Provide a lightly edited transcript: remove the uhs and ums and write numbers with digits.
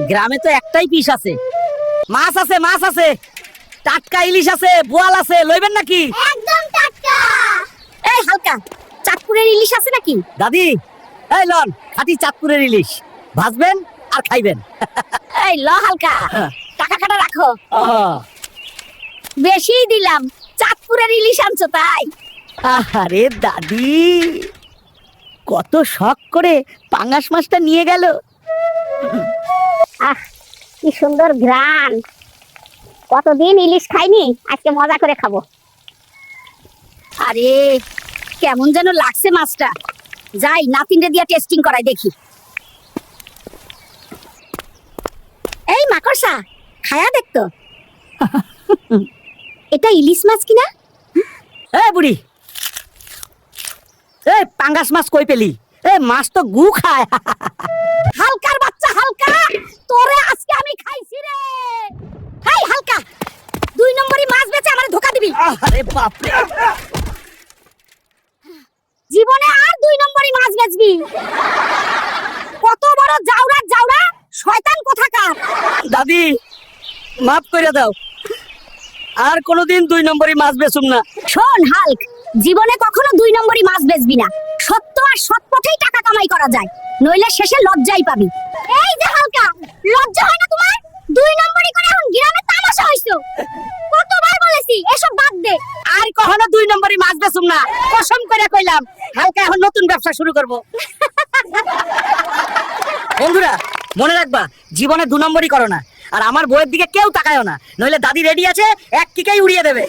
গ্রামে তো একটাই পিস আছে। মাছ আছে, মাছ আছে, টাটকা ইলিশ আছে, বোয়াল আছে, লইবেন নাকি? একদম টাটকা। এই হালকা, চাঁদপুরের ইলিশ আছে নাকি? দাদি, এই লন খাঁটি চাঁদপুরের ইলিশ, ভাজবেন আর খাইবেন। এই ল হালকা, টাকা কাটা রাখো। আহ, বেশিই দিলাম, চাঁদপুরের ইলিশ আনছো তাই। আরে দাদি, কত শখ করে পাঙ্গাস মাছটা নিয়ে গেল। আহ, কি সুন্দর ঘ্রাণ। কতদিন ইলিশ খাইনি, আজকে মজা করে খাবো। আরে কেমন যেন লাগছে মাছটা। যাই নাতিনরে দিয়া টেস্টিং করাই দেখি। এই মাকড়সা, খায়া দেখতো। এটা ইলিশ মাছ কিনা? এ বুড়ি, এই পাঙ্গাস মাছ কই পেলি? এই মাছ তো গু খায়। হালকার বাচ্চা হালকা, তোরে আজকে আমি খাইছি রে। হেই হালকা, 2 নম্বরই মাছ বেচে আমারে ধোকা দিবি। আরে বাপ রে, জীবনে আর 2 নম্বরই মাছ বেচবি? কত বড় জাউরা জাউরা, শয়তান কোথাকার। দাদি মাফ করে দাও, আর কোনোদিন 2 নম্বরই মাছ বেচুম না। শোন হাল্ক, জীবনে কখনো 2 নম্বরই মাছ বেচবি না। সত্য আর সৎ পথেই টাকা কামাই করা যায়, নইলে শেষে লজ্জাই পাবি। এই যে হালকা, লজ্জা হয় না তোমার? 2 নম্বরই করে এখন গ্রামে তামাশা হইছো। কতবার বলেছি এসব বাদ দে। আর কখনো 2 নম্বরই মাছ বেচুম না, কসম করে কইলাম। হালকা এখন নতুন ব্যবসা শুরু করব। বন্ধুরা মনে রাখবা, জীবনে 2 নম্বরই করো না। আর আমার বইয়ের দিকে কেউ তাকায়ও না, নইলে দাদি রেডি আছে, এক কিকেই উড়িয়ে দেবে।